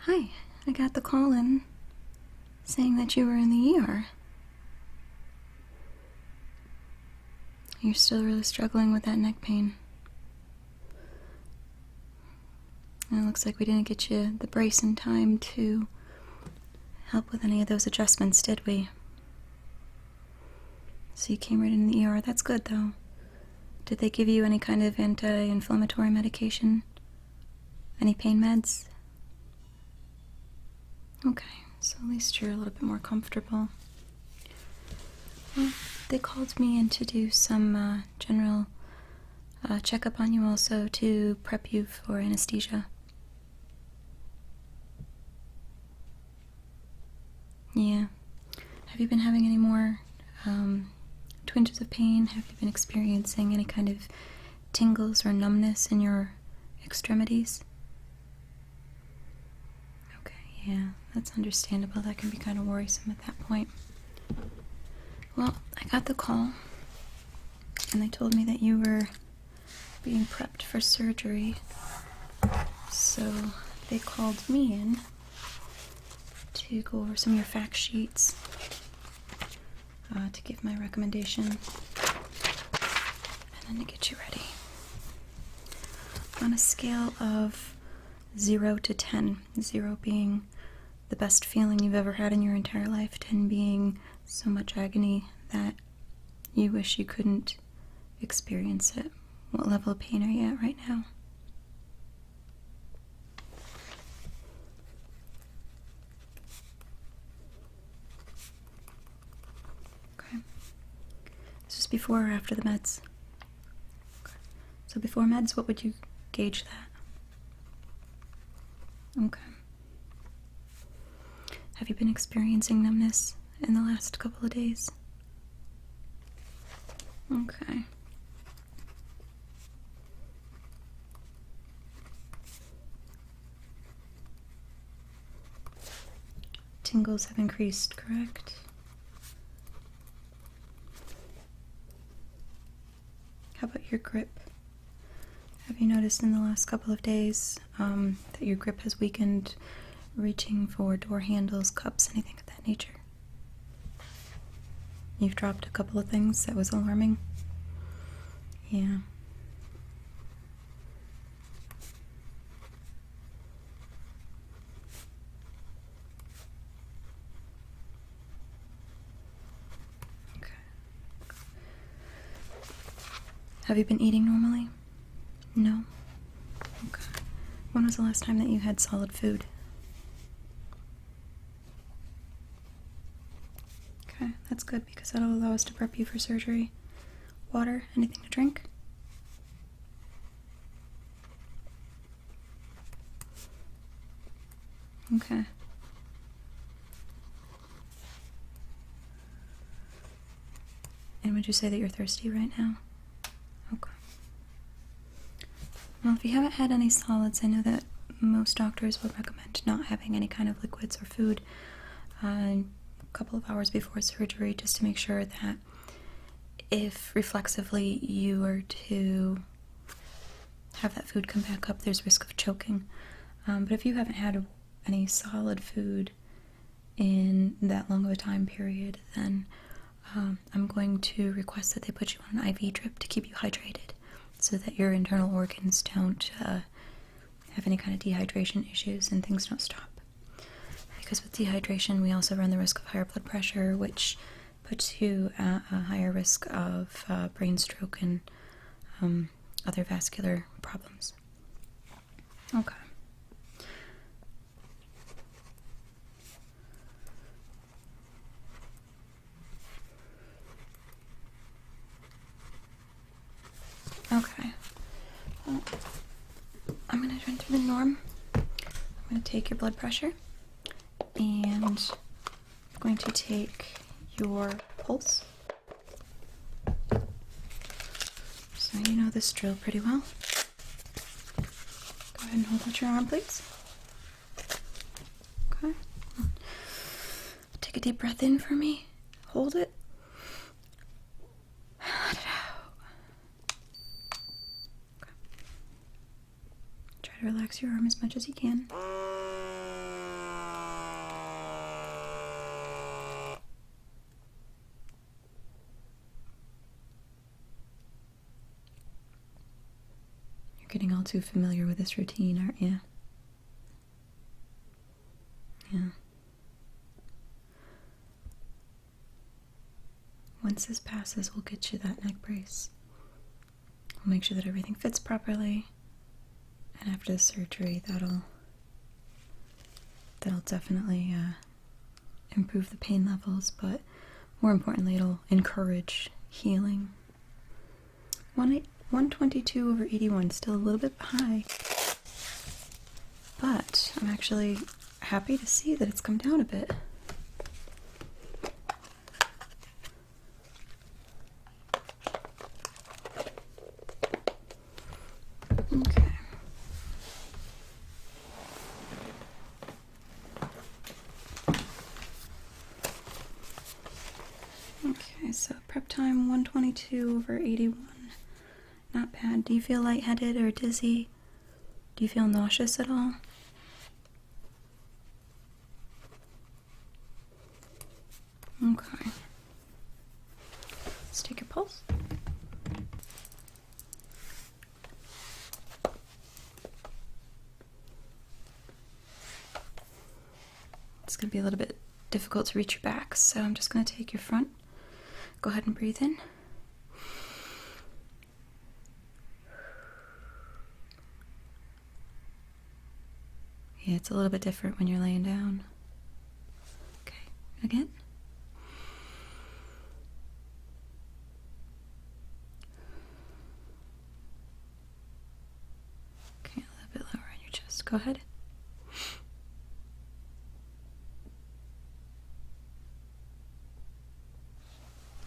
Hi, I got the call in saying that you were in the ER. You're still really struggling with that neck pain. And it looks like we didn't get you the brace in time to help with any of those adjustments, did we? So you came right in the ER. That's good, though. Did they give you any kind of anti-inflammatory medication? Any pain meds? Okay, so at least you're a little bit more comfortable. Well, they called me in to do some general checkup on you, also to prep you for anesthesia. Yeah. Have you been having any more twinges of pain? Have you been experiencing any kind of tingles or numbness in your extremities? Okay, yeah, that's understandable. That can be kind of worrisome at that point. Well, I got the call, and they told me that you were being prepped for surgery. So they called me in to go over some of your fact sheets, to give my recommendation, and then to get you ready. On a scale of 0 to 10, 0 being the best feeling you've ever had in your entire life, 10 being so much agony that you wish you couldn't experience it. What level of pain are you at right now? Okay. Is this before or after the meds? Okay. So before meds, what would you gauge that? Okay. Have you been experiencing numbness in the last couple of days? Okay. Tingles have increased, correct? How about your grip? Have you noticed in the last couple of days that your grip has weakened, reaching for door handles, cups, anything of that nature? You've dropped a couple of things. That was alarming. Yeah. Okay. Have you been eating normally? No? Okay. When was the last time that you had solid food? Okay, that's good because that'll allow us to prep you for surgery. Water? Anything to drink? Okay. And would you say that you're thirsty right now? Okay. Well, if you haven't had any solids, I know that most doctors would recommend not having any kind of liquids or food a couple of hours before surgery, just to make sure that if reflexively you were to have that food come back up, there's risk of choking. But if you haven't had any solid food in that long of a time period, then I'm going to request that they put you on an IV drip to keep you hydrated so that your internal organs don't have any kind of dehydration issues and things don't stop. Because with dehydration, we also run the risk of higher blood pressure, which puts you at a higher risk of brain stroke and other vascular problems. Okay. Okay. Well, I'm going to enter the norm. I'm going to take your blood pressure, and I'm going to take your pulse. So you know this drill pretty well. Go ahead and hold out your arm, please. Okay. Take a deep breath in for me. Hold it. Let it out. Okay. Try to relax your arm as much as you can. getting all too familiar with this routine, aren't you? Yeah. Once this passes, we'll get you that neck brace. We'll make sure that everything fits properly. And after the surgery, that'll definitely improve the pain levels, but more importantly, it'll encourage healing. 122/81, still a little bit high, but I'm actually happy to see that it's come down a bit. Okay. Okay, so prep time 122/81. Not bad. Do you feel lightheaded or dizzy? Do you feel nauseous at all? Okay. Let's take your pulse. It's going to be a little bit difficult to reach your back, so I'm just going to take your front. Go ahead and breathe in. Yeah, it's a little bit different when you're laying down. Okay, again. Okay, a little bit lower on your chest. Go ahead.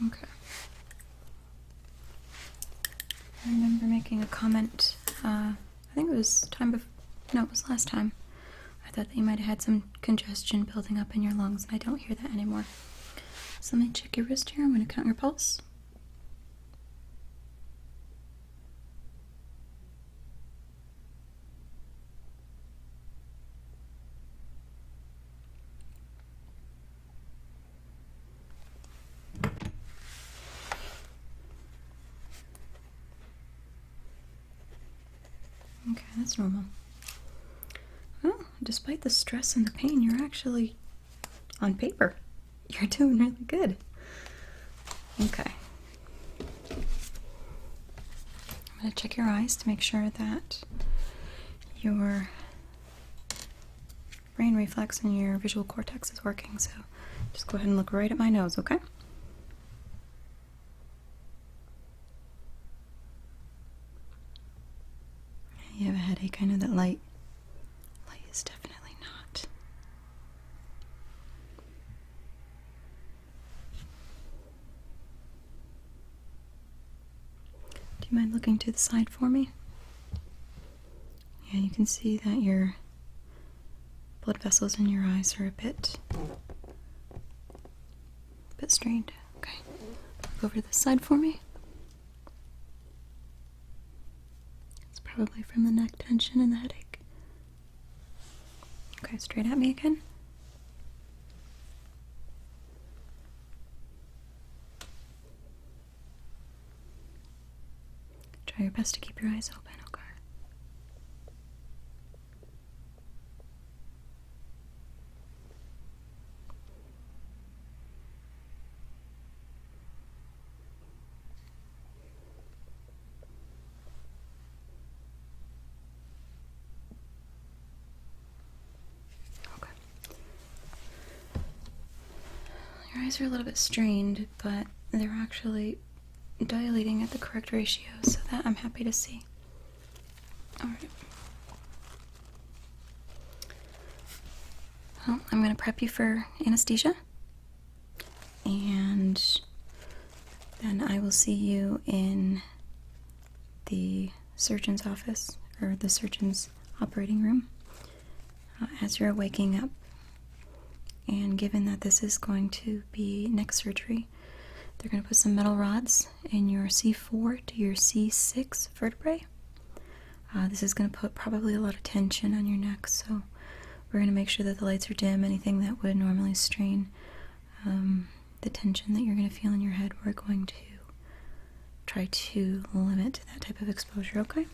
Okay. I remember making a comment, I think it was it was last time. I thought that you might have had some congestion building up in your lungs, and I don't hear that anymore. So let me check your wrist here. I'm going to count your pulse. Okay, that's normal. Well, despite the stress and the pain, you're actually, on paper, you're doing really good. Okay. I'm going to check your eyes to make sure that your brain reflex and your visual cortex is working, so just go ahead and look right at my nose, okay? You have a headache? I know that light is definitely not. Do you mind looking to the side for me? Yeah, you can see that your blood vessels in your eyes are a bit strained. Okay, look over to the side for me. Probably from the neck tension and the headache. Okay, straight at me again. Try your best to keep your eyes open, okay? Your eyes are a little bit strained, but they're actually dilating at the correct ratio, so that I'm happy to see. Alright. Well, I'm going to prep you for anesthesia, and then I will see you in the surgeon's office, or the surgeon's operating room, as you're waking up. And given that this is going to be neck surgery, they're going to put some metal rods in your C4 to your C6 vertebrae. This is going to put probably a lot of tension on your neck, so we're going to make sure that the lights are dim. Anything that would normally strain the tension that you're going to feel in your head, we're going to try to limit that type of exposure, okay?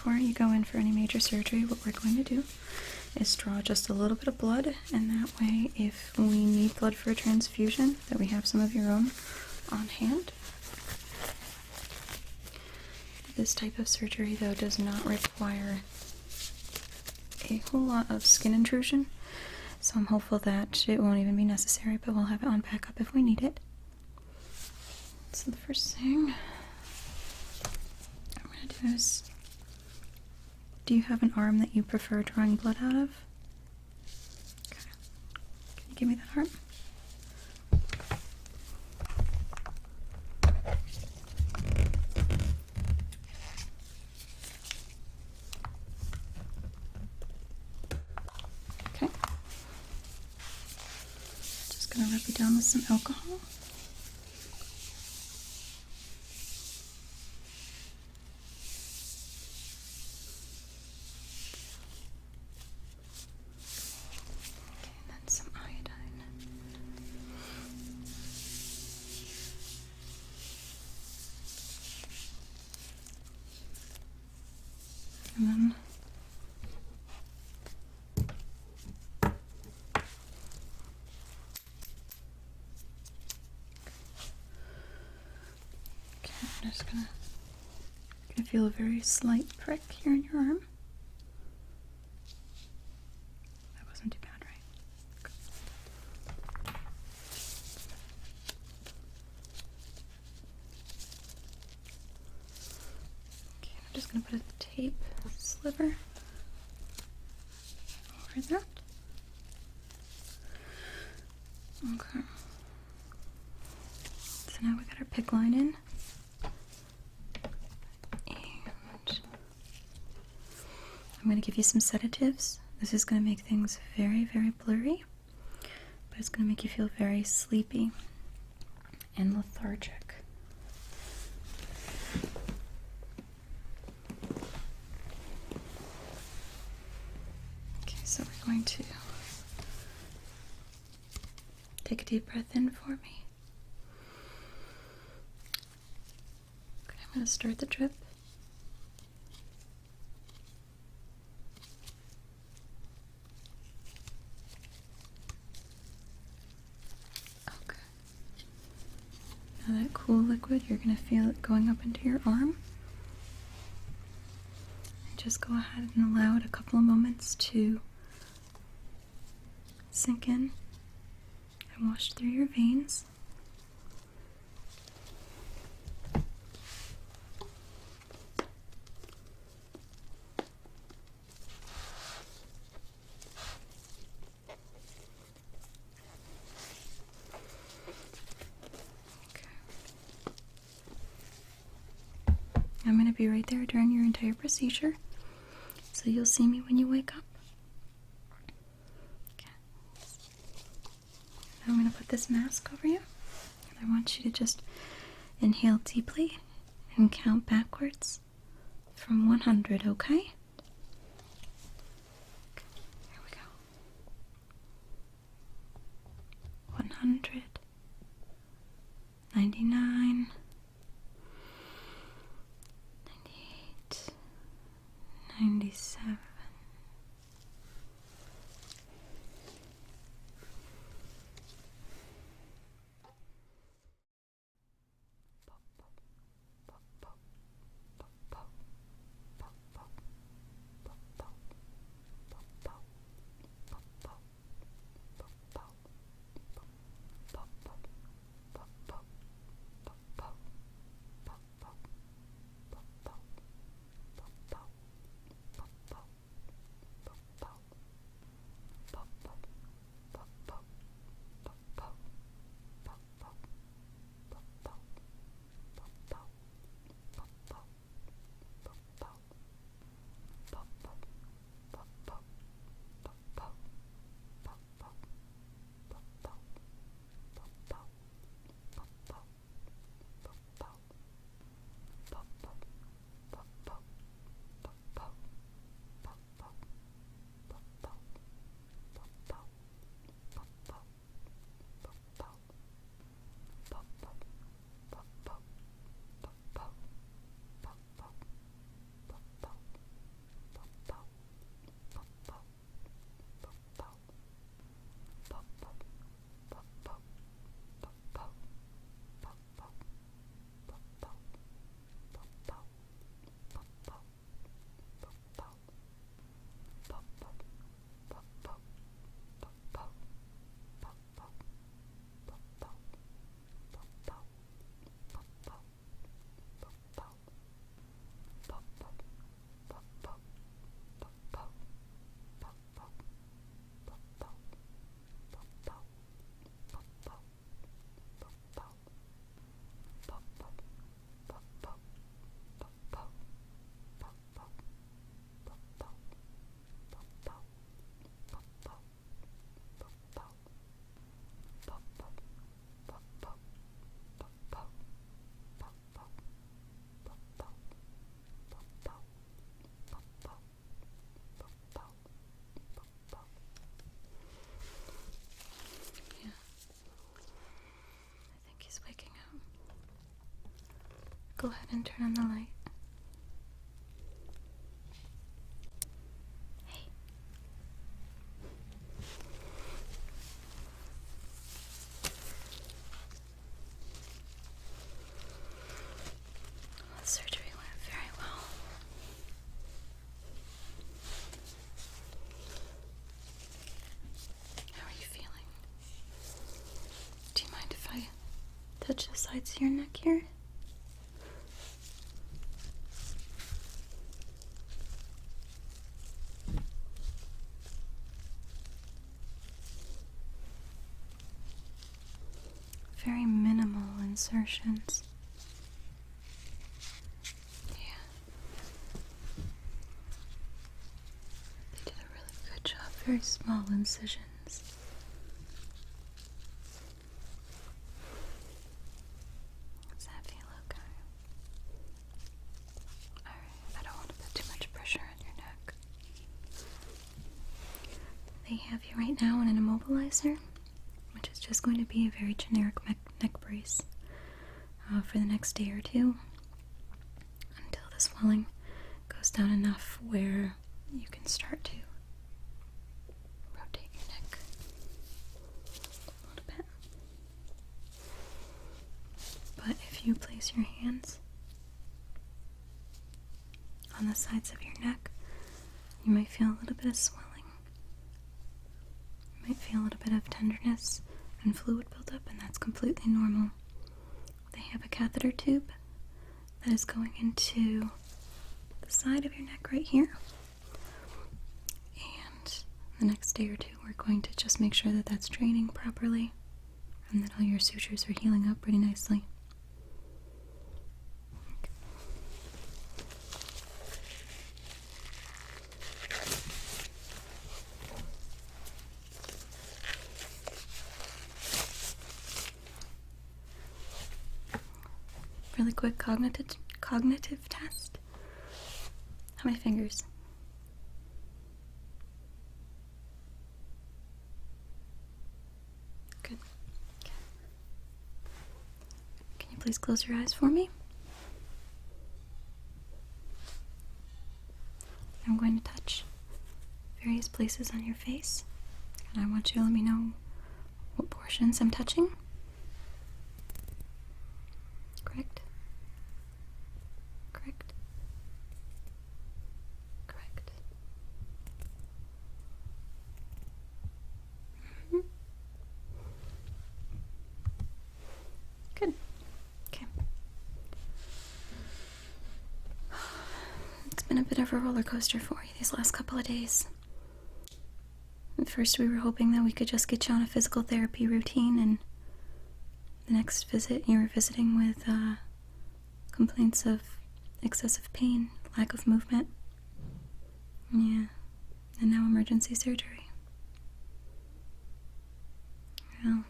before you go in for any major surgery, what we're going to do is draw just a little bit of blood, and that way if we need blood for a transfusion, that we have some of your own on hand. This type of surgery, though, does not require a whole lot of skin intrusion, so I'm hopeful that it won't even be necessary, but we'll have it on backup if we need it. So the first thing I'm going to do is, do you have an arm that you prefer drawing blood out of? Okay. Can you give me that arm? Okay. Just going to rub you down with some alcohol. Some iodine. And then I'm just gonna feel a very slight prick here in your arm. That wasn't too bad, right? Okay, I'm just gonna put a tape sliver over that. Okay. So now we got our PICC line in. And I'm going to give you some sedatives. This is going to make things very, very blurry, but it's going to make you feel very sleepy and lethargic. Okay, so we're going to take a deep breath in for me. Okay, I'm going to start the drip. Okay. Now that cool liquid, you're going to feel it going up into your arm. And just go ahead and allow it a couple of moments to sink in and wash through your veins. Okay. I'm going to be right there during your entire procedure, so you'll see me when you wake up. I'm going to put this mask over you, and I want you to just inhale deeply and count backwards from 100, okay? Okay, here we go. 100, 99, 98, 97. go ahead and turn on the light. Hey. The surgery went very well. How are you feeling? Do you mind if I touch the sides of your neck here? Very minimal insertions. Yeah. They did a really good job. Very small incisions. Does that feel okay? Alright, I don't want to put too much pressure on your neck. They have you right now in an immobilizer, which is just going to be a very generic neck brace for the next day or two until the swelling goes down enough where you can start to rotate your neck a little bit. But if you place your hands on the sides of your neck, you might feel a little bit of swelling. You might feel a little bit of tenderness and fluid buildup, and that's completely normal. They have a catheter tube that is going into the side of your neck right here. And the next day or two, we're going to just make sure that that's draining properly and that all your sutures are healing up pretty nicely. Really quick cognitive test. How many fingers? Good. Okay. Can you please close your eyes for me? I'm going to touch various places on your face, and I want you to let me know what portions I'm touching. Correct? Correct? Correct. Mm-hmm. Good. Okay. It's been a bit of a roller coaster for you these last couple of days. At first we were hoping that we could just get you on a physical therapy routine, and the next visit you were visiting with complaints of excessive pain, lack of movement. Yeah. And now emergency surgery. Well,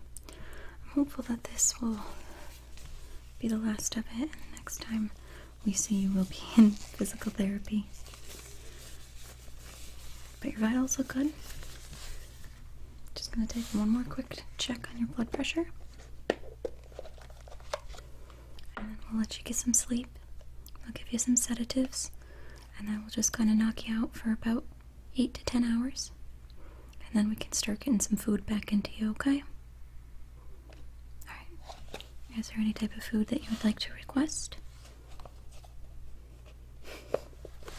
I'm hopeful that this will be the last of it, and next time we see you will be in physical therapy. But your vitals look good. Just gonna take one more quick check on your blood pressure. And then we'll let you get some sleep. I'll give you some sedatives, and that will just kind of knock you out for about 8 to 10 hours. And then we can start getting some food back into you, okay? Alright. Is there any type of food that you would like to request?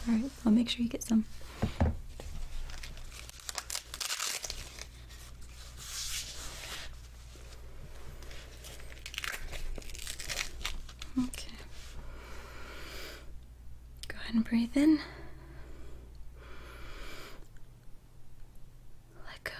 Alright, I'll make sure you get some. Okay. Go ahead and breathe in. Let go.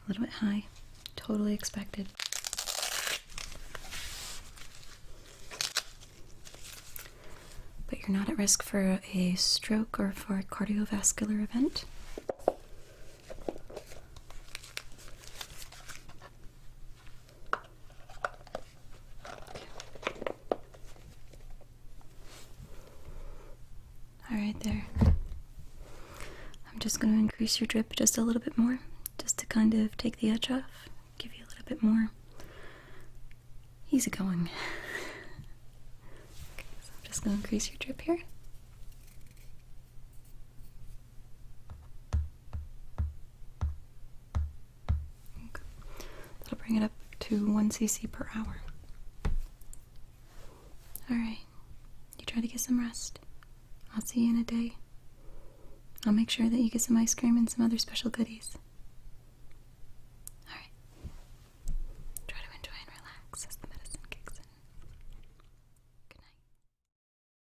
A little bit high. Totally expected. But you're not at risk for a stroke or for a cardiovascular event. All right, there. I'm just going to increase your drip just a little bit more, just to kind of take the edge off, give you a little bit more easy going. Okay, so I'm just going to increase your drip here. Okay. That'll bring it up to 1 cc per hour. All right, you try to get some rest. I'll see you in a day. I'll make sure that you get some ice cream and some other special goodies. Alright. Try to enjoy and relax as the